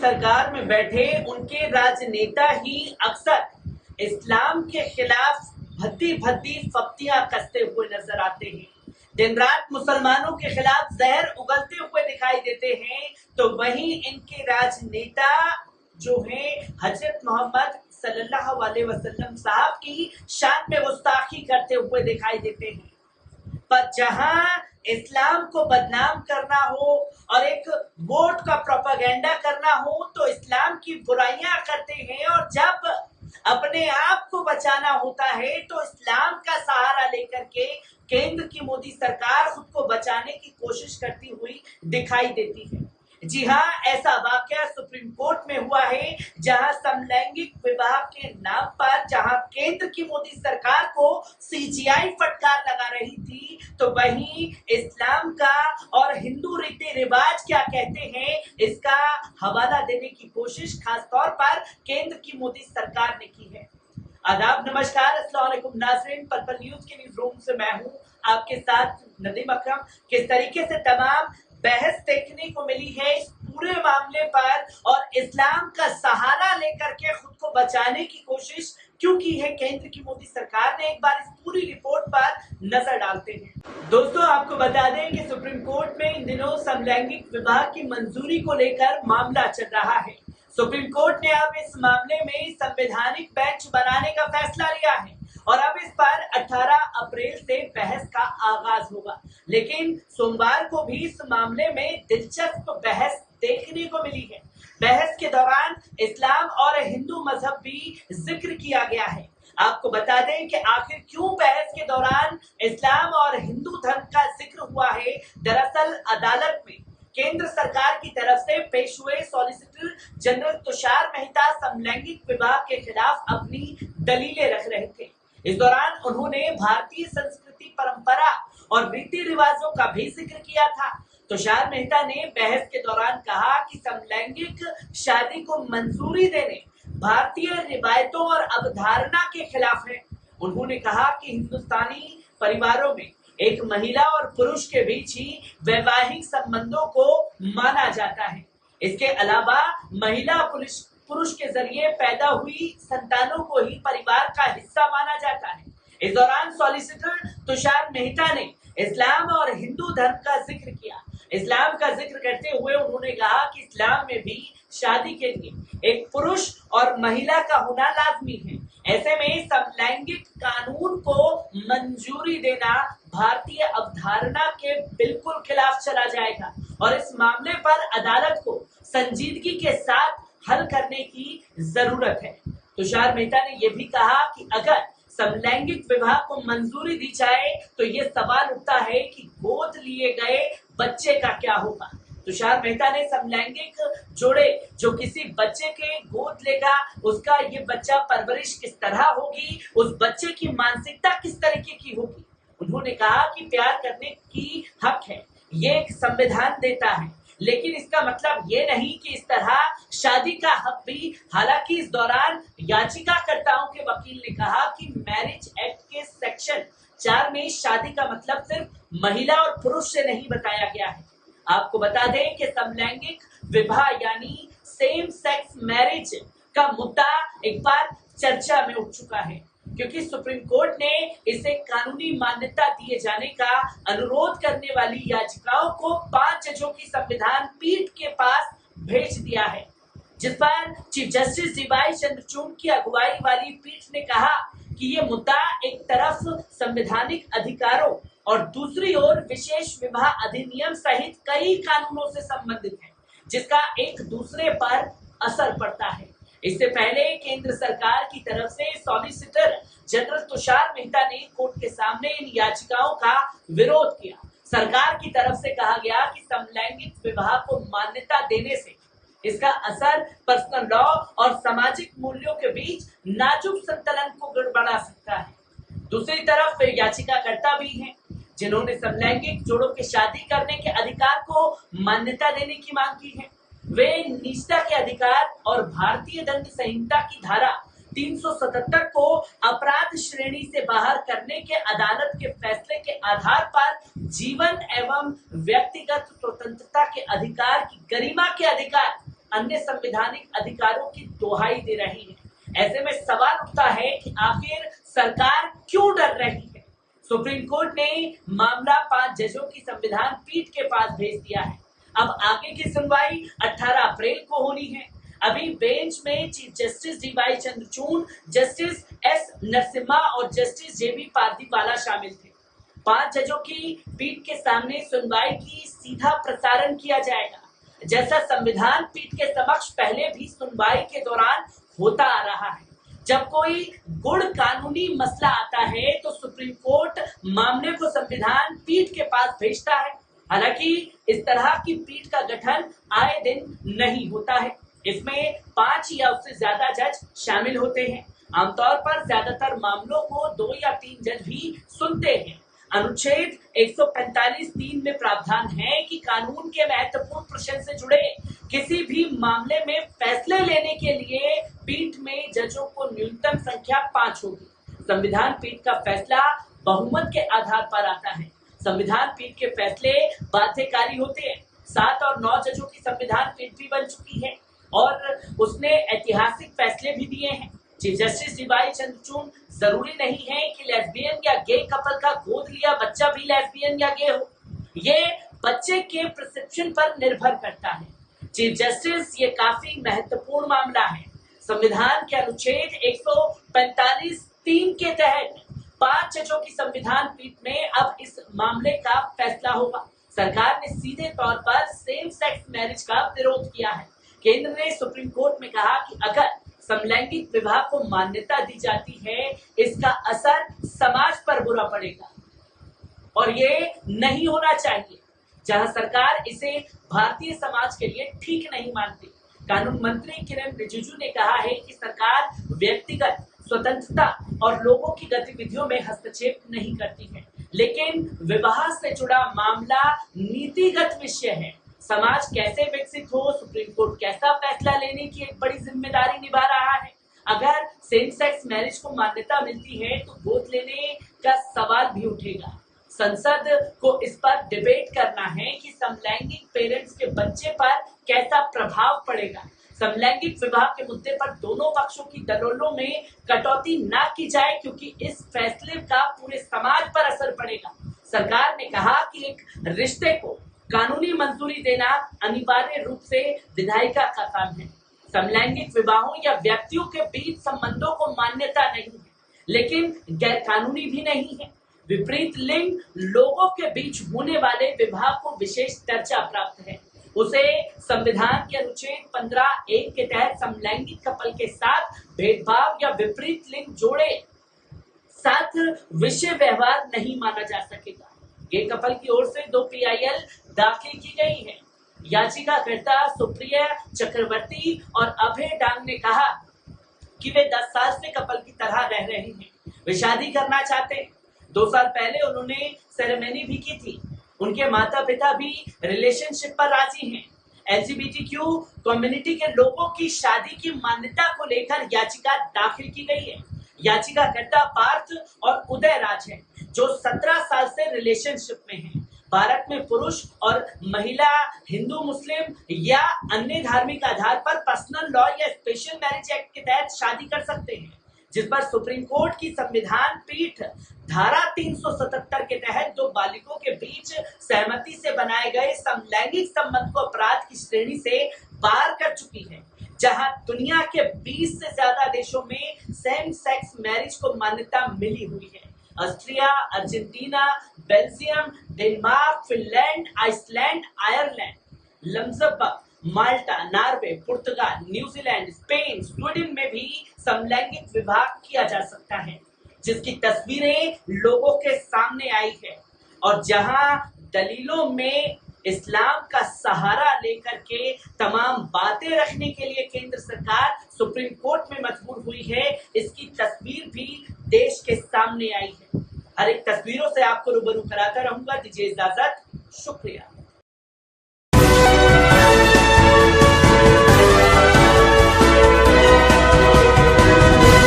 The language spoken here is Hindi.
सरकार में बैठे उनके राजनेता ही अक्सर इस्लाम के खिलाफ भद्दी भद्दी फप्तियां कसते हुए नजर आते हैं। दिन रात मुसलमानों के खिलाफ जहर उगलते हुए दिखाई देते हैं, तो वहीं इनके राजनेता जो हैं हजरत मोहम्मद सल्लल्लाहु अलैहि वसल्लम साहब की शान में गुस्ताखी करते हुए दिखाई देते हैं। पर जहां इस्लाम को बदनाम करना हो और एक वोट का प्रोपेगेंडा करना हो तो इस्लाम की बुराइयां करते हैं, और जब अपने आप को बचाना होता है तो इस्लाम का सहारा लेकर के केंद्र की मोदी सरकार खुद को बचाने की कोशिश करती हुई दिखाई देती है। जी हाँ, ऐसा वाकया सुप्रीम कोर्ट में हुआ है, जहां समलैंगिक विवाह के नाम पर जहां केंद्र की मोदी सरकार को सीजीआई फटकार लगा रही थी, तो वहीं इस्लाम का और हिंदू रीति रिवाज क्या कहते हैं इसका हवाला देने की कोशिश खासतौर पर केंद्र की मोदी सरकार ने की है। आदाब, नमस्कार, अस्सलाम वालेकुम नाज़रीन। पर्पल न्यूज के न्यूज रूम से मैं हूं आपके साथ नदीम अकरम। किस तरीके से तमाम बहस देखने को मिली है इस पूरे मामले पर और इस्लाम का सहारा लेकर के खुद को बचाने की कोशिश क्यों की है केंद्र की मोदी सरकार ने, एक बार इस पूरी रिपोर्ट पर नजर डालते हैं। दोस्तों, आपको बता दें कि सुप्रीम कोर्ट में इन दिनों समलैंगिक विवाह की मंजूरी को लेकर मामला चल रहा है। सुप्रीम कोर्ट ने अब इस मामले में संवैधानिक बेंच बनाने का फैसला लिया है और अब इस पर 18 अप्रैल से बहस का आगाज होगा। लेकिन सोमवार को भी इस मामले में दिलचस्प बहस देखने को मिली है। बहस के दौरान इस्लाम और हिंदू मजहब भी जिक्र किया गया है। आपको बता दें कि आखिर क्यों बहस के दौरान इस्लाम और हिंदू धर्म का जिक्र हुआ है। दरअसल अदालत में केंद्र सरकार की तरफ से पेश हुए सॉलिसिटर जनरल तुषार मेहता समलैंगिक विवाह के खिलाफ अपनी दलीलें रख रहे थे। इस दौरान उन्होंने भारतीय संस्कृति, परंपरा और रीति रिवाजों का भी जिक्र किया था। तुषार मेहता ने बहस के दौरान कहा कि समलैंगिक शादी को मंजूरी देने भारतीय रिवायतों और अवधारणा के खिलाफ है। उन्होंने कहा कि हिंदुस्तानी परिवारों में एक महिला और पुरुष के बीच ही वैवाहिक संबंधों को माना जाता है। इसके अलावा महिला पुरुष के जरिए पैदा हुई संतानों को ही परिवार का हिस्सा माना जाता है। इस दौरान सॉलिसिटर तुषार मेहता ने इस्लाम और हिंदू धर्म का जिक्र किया। इस्लाम का जिक्र करते हुए उन्होंने कहा कि इस्लाम में भी शादी के लिए एक पुरुष और महिला का होना लाजमी है। ऐसे में समलैंगिक कानून को मंजूरी देना भारतीय अवधारणा के बिल्कुल खिलाफ चला जाएगा और इस मामले पर अदालत को संजीदगी के साथ हल करने की जरूरत है। तुषार मेहता ने यह भी कहा कि अगर समलैंगिक विवाह को मंजूरी दी जाए तो ये सवाल उठता है कि गोद लिए गए बच्चे का क्या होगा। तुषार मेहता ने समलैंगिक जोड़े जो किसी बच्चे के गोद लेगा उसका ये बच्चा परवरिश किस तरह होगी, उस बच्चे की मानसिकता किस तरीके की होगी। उन्होंने कहा कि प्यार करने की हक है, ये एक संविधान देता है, लेकिन इसका मतलब ये नहीं कि इस तरह शादी का हक भी। हालांकि इस दौरान याचिकाकर्ताओं के वकील ने कहा कि मैरिज एक्ट के सेक्शन 4 में शादी का मतलब सिर्फ महिला और पुरुष से नहीं बताया गया है। आपको बता दें कि समलैंगिक विवाह यानी सेम सेक्स मैरिज का मुद्दा एक बार चर्चा में उठ चुका है, क्योंकि सुप्रीम कोर्ट ने इसे कानूनी मान्यता दिए जाने का अनुरोध करने वाली याचिकाओं को 5 जजों की संविधान पीठ के पास भेज दिया है, जिस पर चीफ जस्टिस डीवाई चंद्रचूड़ की अगुवाई वाली पीठ ने कहा कि ये मुद्दा एक तरफ संवैधानिक अधिकारों और दूसरी ओर विशेष विवाह अधिनियम सहित कई कानूनों से संबंधित है, जिसका एक दूसरे पर असर पड़ता है। इससे पहले केंद्र सरकार की तरफ से सॉलिसिटर जनरल तुषार मेहता ने कोर्ट के सामने इन याचिकाओं का विरोध किया। सरकार की तरफ से कहा गया कि समलैंगिक विवाह को मान्यता देने से इसका असर पर्सनल लॉ और सामाजिक मूल्यों के बीच नाजुक संतुलन को गड़बड़ा सकता है। दूसरी तरफ याचिकाकर्ता भी हैं जिन्होंने समलैंगिक जोड़ों के शादी करने के अधिकार को मान्यता देने की मांग की है। वे निजता के अधिकार और भारतीय दंड संहिता की धारा 377 को अपराध श्रेणी से बाहर करने के अदालत के फैसले के आधार पर जीवन एवं व्यक्तिगत स्वतंत्रता के अधिकार की गरिमा के अधिकार अन्य संवैधानिक अधिकारों की दोहाई दे रही है। ऐसे में सवाल उठता है कि आखिर सरकार क्यों डर रही है। सुप्रीम कोर्ट ने मामला 5 जजों की संविधान पीठ के पास भेज दिया है। अब आगे की सुनवाई 18 अप्रैल को होनी है। अभी बेंच में chief justice D.Y.. Chandrachud, justice S. Narasimha और जस्टिस जे.बी. पार्दीवाला शामिल थे। 5 जजों की पीठ के सामने सुनवाई की सीधा प्रसारण किया जाएगा, जैसा संविधान पीठ के समक्ष पहले भी सुनवाई के दौरान होता आ रहा है। जब कोई गुण कानूनी मसला आता है तो सुप्रीम कोर्ट मामले को संविधान पीठ के पास भेजता है। हालांकि इस तरह की पीठ का गठन आए दिन नहीं होता है। इसमें 5 या उससे ज्यादा जज शामिल होते हैं। आमतौर पर ज्यादातर मामलों को 2 या 3 जज भी सुनते हैं। अनुच्छेद 145(3) में प्रावधान है कि कानून के महत्वपूर्ण प्रश्न से जुड़े किसी भी मामले में फैसले लेने के लिए पीठ में जजों को न्यूनतम संख्या 5 होगी। संविधान पीठ का फैसला बहुमत के आधार पर आता है। संविधान पीठ के फैसले बाध्यकारी होते हैं। 7 और 9 जजों की संविधान पीठ भी बन चुकी है और उसने ऐतिहासिक फैसले भी दिए हैं। Chief justice D.Y.. चंद्रचूड़, जरूरी नहीं है कि लेस्बियन या गे कपल का गोद लिया बच्चा भी लेस्बियन या गे हो। ये बच्चे के परसेप्शन पर निर्भर करता है। चीफ जस्टिस, ये काफी महत्वपूर्ण मामला है। संविधान के अनुच्छेद 145(3) के तहत 5 जजों की संविधान पीठ में अब इस मामले का फैसला होगा। सरकार ने सीधे तौर पर सेम सेक्स मैरिज का विरोध किया है। केंद्र ने सुप्रीम कोर्ट में कहा कि अगर समलैंगिक विवाह को मान्यता दी जाती है, इसका असर समाज पर बुरा पड़ेगा और ये नहीं होना चाहिए। जहां सरकार इसे भारतीय समाज के लिए ठीक नहीं मानती। कानून मंत्री किरेन रिजिजू ने कहा है कि सरकार व्यक्तिगत स्वतंत्रता और लोगों की गतिविधियों में हस्तक्षेप नहीं करती है, लेकिन विवाह से जुड़ा मामला नीतिगत विषय है। समाज कैसे विकसित हो, सुप्रीम कोर्ट कैसा फैसला लेने की एक बड़ी जिम्मेदारी निभा रहा है। अगर सेम सेक्स मैरिज को मान्यता मिलती है तो गोद लेने का सवाल भी उठेगा। संसद को इस पर डिबेट करना है कि समलैंगिक पेरेंट्स के बच्चे पर कैसा प्रभाव पड़ेगा। समलैंगिक विवाह के मुद्दे पर दोनों पक्षों की दलीलों में कटौती न की जाए, क्योंकि इस फैसले का पूरे समाज पर असर पड़ेगा। सरकार ने कहा कि एक रिश्ते को कानूनी मंजूरी देना अनिवार्य रूप से विधायिका का काम है। समलैंगिक विवाहों या व्यक्तियों के बीच संबंधों को मान्यता नहीं है, लेकिन गैर कानूनी भी नहीं है। विपरीत लिंग लोगों के बीच होने वाले विवाह को विशेष दर्जा प्राप्त है। उसे संविधान के अनुच्छेद 15(1) के तहत समलैंगिक कपल के साथ भेदभाव या विपरीत लिंग जोड़े साथ विषय व्यवहार नहीं माना जा सकेगा। गे कपल की ओर से 2 PIL दाखिल की गई है। याचिकाकर्ता सुप्रिया चक्रवर्ती और अभय डांग ने कहा कि वे 10 साल से कपल की तरह रह रहे हैं। वे शादी करना चाहते हैं। 2 साल पहले उन्होंने सेरेमनी भी की थी। उनके माता पिता भी रिलेशनशिप पर राजी हैं। LGBTQ कम्युनिटी के लोगों की शादी की मान्यता को लेकर याचिका दाखिल की गई है। याचिकाकर्ता पार्थ और उदय राज हैं, जो 17 साल से रिलेशनशिप में हैं। भारत में पुरुष और महिला हिंदू, मुस्लिम या अन्य धार्मिक आधार पर पर्सनल लॉ या स्पेशल मैरिज एक्ट के तहत शादी कर सकते हैं, जिस पर सुप्रीम कोर्ट की संविधान पीठ धारा 377 के तहत 2 बालिगों के बीच सहमति से बनाए गए समलैंगिक संबंध को अपराध की श्रेणी से पार कर चुकी है। जहां दुनिया के 20 से ज्यादा देशों में सेम सेक्स मैरिज को मान्यता मिली हुई है। Austria, Argentina, Belgium, Denmark, Finland, Iceland, Ireland, Luxembourg, Malta, Norway, पुर्तगाल, न्यूजीलैंड, स्पेन, स्वीडन में भी समलैंगिक विवाह किया जा सकता है, जिसकी तस्वीरें लोगों के सामने आई है और जहां दलीलों में इस्लाम का सहारा लेकर के तमाम बातें रखने के लिए केंद्र सरकार सुप्रीम कोर्ट में मजबूर हुई है, इसकी तस्वीर भी देश के सामने आई है। हर एक तस्वीरों से आपको रूबरू कराता रहूंगा। दीजिए इजाजत, शुक्रिया।